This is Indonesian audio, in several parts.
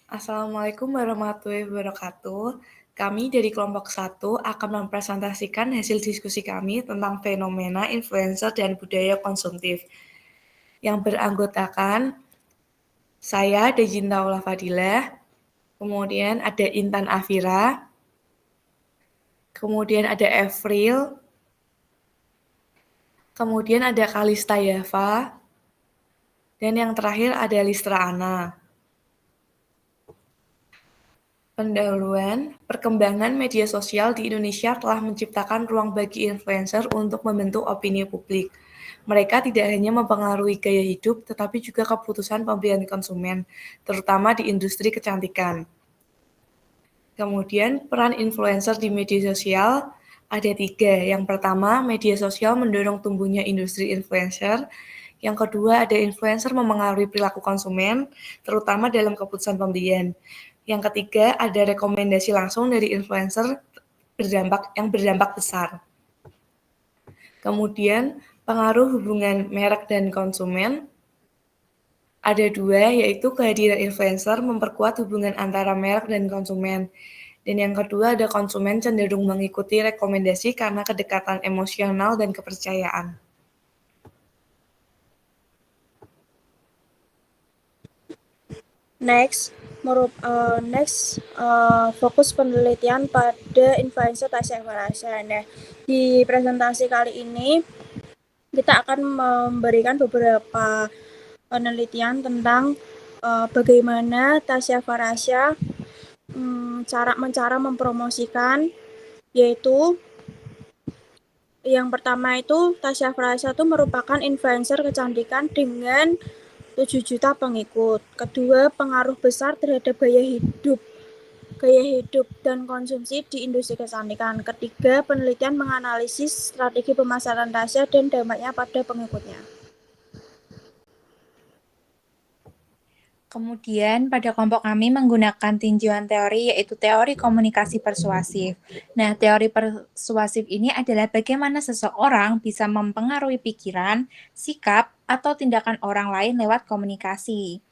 Assalamualaikum warahmatullahi wabarakatuh. Kami dari kelompok 1 akan mempresentasikan hasil diskusi kami tentang fenomena influencer dan budaya konsumtif yang beranggotakan saya, Dejinta Aula Fadilah, kemudian ada Intan Afira, kemudian ada Evril, kemudian ada Kalista Yava, dan yang terakhir ada Listra Ana. Pendahuluan, perkembangan media sosial di Indonesia telah menciptakan ruang bagi influencer untuk membentuk opini publik. Mereka tidak hanya mempengaruhi gaya hidup, tetapi juga keputusan pembelian konsumen, terutama di industri kecantikan. Kemudian, peran influencer di media sosial ada 3. Yang pertama, media sosial mendorong tumbuhnya industri influencer. Yang kedua, ada influencer memengaruhi perilaku konsumen, terutama dalam keputusan pembelian. Yang ketiga, ada rekomendasi langsung dari influencer yang berdampak besar. Kemudian, pengaruh hubungan merek dan konsumen ada 2, yaitu kehadiran influencer memperkuat hubungan antara merek dan konsumen. Dan yang kedua, ada konsumen cenderung mengikuti rekomendasi karena kedekatan emosional dan kepercayaan. Next, fokus penelitian pada influencer Tasya Farasya. Nah, di presentasi kali ini kita akan memberikan beberapa penelitian tentang bagaimana Tasya Farasya cara mempromosikan, yaitu yang pertama itu Tasya Farasya itu merupakan influencer kecantikan dengan 7 juta pengikut. Kedua, pengaruh besar terhadap gaya hidup dan konsumsi di industri kecantikan. Ketiga, penelitian menganalisis strategi pemasaran Tasya dan dampaknya pada pengikutnya. Kemudian pada kelompok kami menggunakan tinjauan teori yaitu teori komunikasi persuasif. Nah, teori persuasif ini adalah bagaimana seseorang bisa mempengaruhi pikiran, sikap, atau tindakan orang lain lewat komunikasi.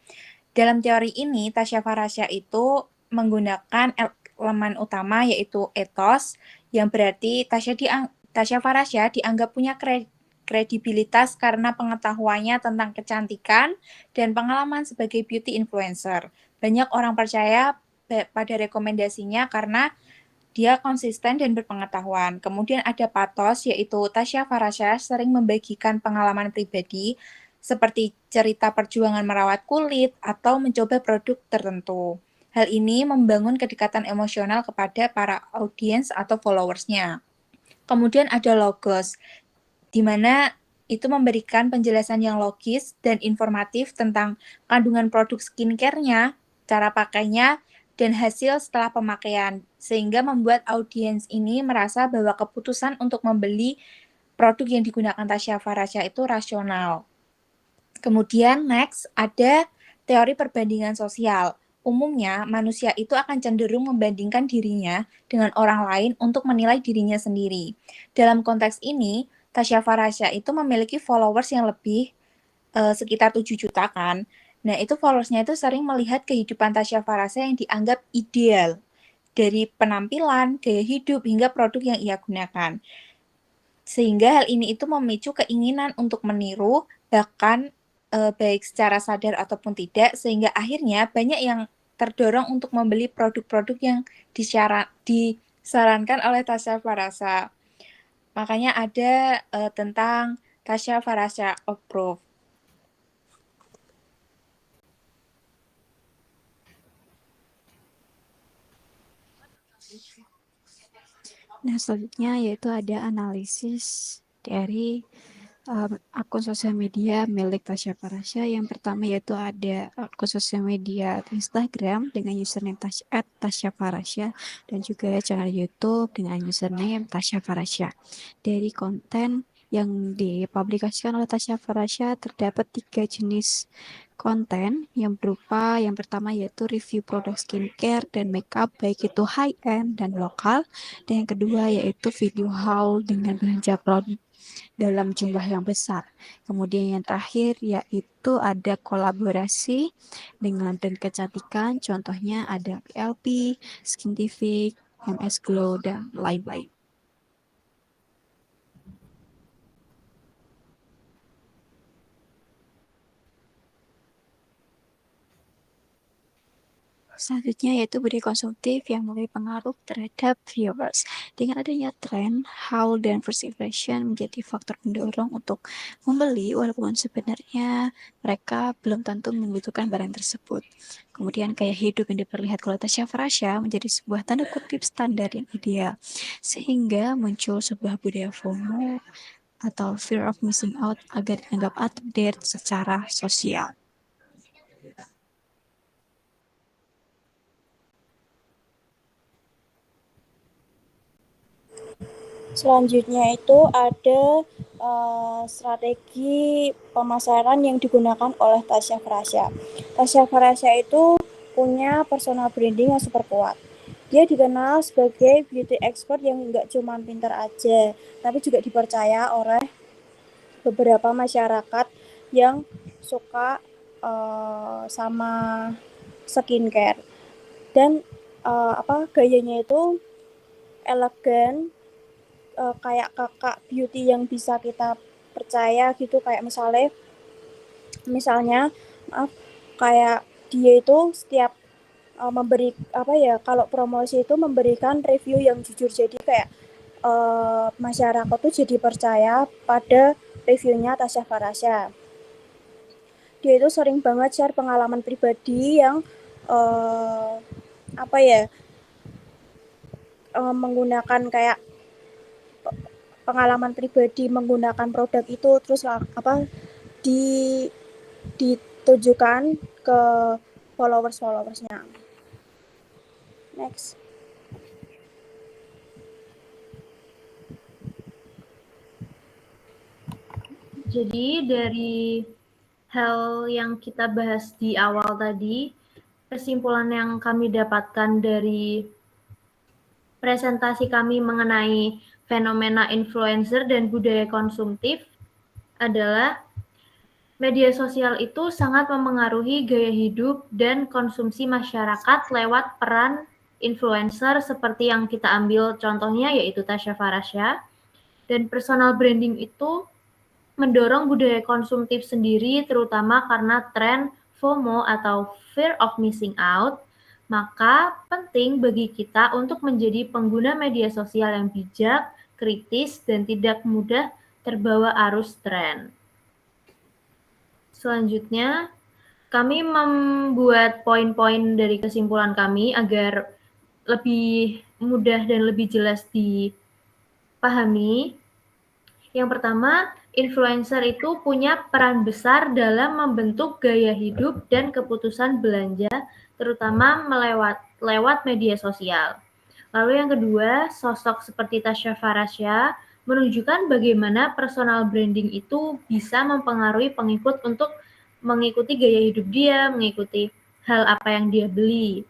Dalam teori ini, Tasya Farasya itu menggunakan elemen utama yaitu etos, yang berarti Tasya Farasya dianggap punya kredibilitas karena pengetahuannya tentang kecantikan dan pengalaman sebagai beauty influencer. Banyak orang percaya pada rekomendasinya karena dia konsisten dan berpengetahuan. Kemudian ada pathos, yaitu Tasya Farasya sering membagikan pengalaman pribadi seperti cerita perjuangan merawat kulit atau mencoba produk tertentu. Hal ini membangun kedekatan emosional kepada para audiens atau followersnya. Kemudian ada logos, di mana itu memberikan penjelasan yang logis dan informatif tentang kandungan produk skincare-nya, cara pakainya, dan hasil setelah pemakaian, sehingga membuat audiens ini merasa bahwa keputusan untuk membeli produk yang digunakan Tasya Farasya itu rasional. Kemudian next ada teori perbandingan sosial. Umumnya, manusia itu akan cenderung membandingkan dirinya dengan orang lain untuk menilai dirinya sendiri. Dalam konteks ini, Tasya Farasya itu memiliki followers yang lebih sekitar 7 juta kan. Nah, itu followersnya itu sering melihat kehidupan Tasya Farasya yang dianggap ideal. Dari penampilan, gaya hidup, hingga produk yang ia gunakan. Sehingga hal ini itu memicu keinginan untuk meniru, bahkan baik secara sadar ataupun tidak, sehingga akhirnya banyak yang terdorong untuk membeli produk-produk yang disarankan oleh Tasya Farasya. Makanya ada tentang Tasya Farasya Approve. Nah, selanjutnya yaitu ada analisis dari akun sosial media milik Tasya Farasya. Yang pertama yaitu ada akun sosial media Instagram dengan username @Tasya Farasya dan juga channel YouTube dengan username Tasya Farasya. Dari konten yang dipublikasikan oleh Tasya Farasya terdapat 3 jenis konten yang berupa yang pertama yaitu review produk skincare dan makeup baik itu high end dan lokal, dan yang kedua yaitu video haul dengan belanja produk dalam jumlah yang besar. Kemudian yang terakhir yaitu ada kolaborasi dengan brand kecantikan, contohnya ada PLP, Skintific, MS Glow, dan lain-lain. Selanjutnya yaitu budaya konsumtif yang memberi pengaruh terhadap viewers. Dengan adanya tren, haul, dan first impression menjadi faktor pendorong untuk membeli walaupun sebenarnya mereka belum tentu membutuhkan barang tersebut. Kemudian gaya hidup yang diperlihat oleh Tasya Farasya menjadi sebuah tanda kutip standar yang ideal. Sehingga muncul sebuah budaya FOMO atau fear of missing out agar dianggap update secara sosial. Selanjutnya itu ada strategi pemasaran yang digunakan oleh Tasya Farasya. Tasya Farasya itu punya personal branding yang super kuat. Dia dikenal sebagai beauty expert yang nggak cuma pintar aja, tapi juga dipercaya oleh beberapa masyarakat yang suka sama skincare. Dan gayanya itu elegan, kayak kakak beauty yang bisa kita percaya gitu, kayak misalnya kayak dia itu setiap memberi kalau promosi itu memberikan review yang jujur, jadi kayak masyarakat tuh jadi percaya pada reviewnya Tasya Farasya. Dia itu sering banget share pengalaman pribadi yang menggunakan kayak pengalaman pribadi menggunakan produk itu, terus ditujukan ke followersnya. Next. Jadi dari hal yang kita bahas di awal tadi, kesimpulan yang kami dapatkan dari presentasi kami mengenai fenomena influencer dan budaya konsumtif adalah media sosial itu sangat memengaruhi gaya hidup dan konsumsi masyarakat lewat peran influencer seperti yang kita ambil contohnya yaitu Tasya Farasya. Dan personal branding itu mendorong budaya konsumtif sendiri terutama karena tren FOMO atau fear of missing out. Maka penting bagi kita untuk menjadi pengguna media sosial yang bijak, kritis, dan tidak mudah terbawa arus tren. Selanjutnya, kami membuat poin-poin dari kesimpulan kami agar lebih mudah dan lebih jelas dipahami. Yang pertama, influencer itu punya peran besar dalam membentuk gaya hidup dan keputusan belanja, terutama lewat media sosial. Lalu yang kedua, sosok seperti Tasya Farasya menunjukkan bagaimana personal branding itu bisa mempengaruhi pengikut untuk mengikuti gaya hidup dia, mengikuti hal apa yang dia beli.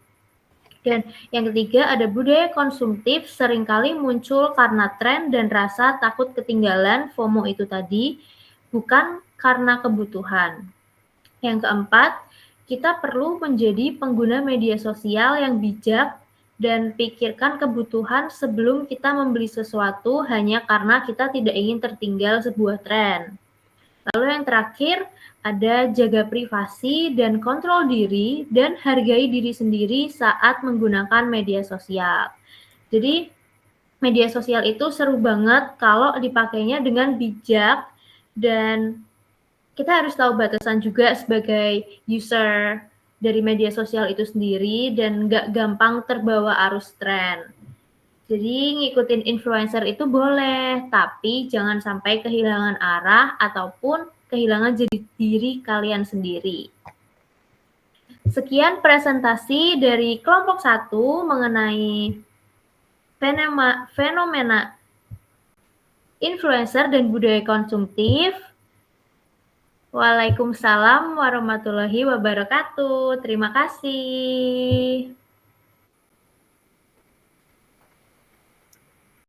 Dan yang ketiga, ada budaya konsumtif seringkali muncul karena tren dan rasa takut ketinggalan FOMO itu tadi, bukan karena kebutuhan. Yang keempat, kita perlu menjadi pengguna media sosial yang bijak dan pikirkan kebutuhan sebelum kita membeli sesuatu hanya karena kita tidak ingin tertinggal sebuah tren. Lalu yang terakhir, ada jaga privasi dan kontrol diri dan hargai diri sendiri saat menggunakan media sosial. Jadi media sosial itu seru banget kalau dipakainya dengan bijak dan kita harus tahu batasan juga sebagai user dari media sosial itu sendiri dan nggak gampang terbawa arus tren. Jadi ngikutin influencer itu boleh, tapi jangan sampai kehilangan arah ataupun kehilangan jadi diri kalian sendiri. Sekian presentasi dari kelompok 1 mengenai fenomena influencer dan budaya konsumtif. Waalaikumsalam warahmatullahi wabarakatuh. Terima kasih.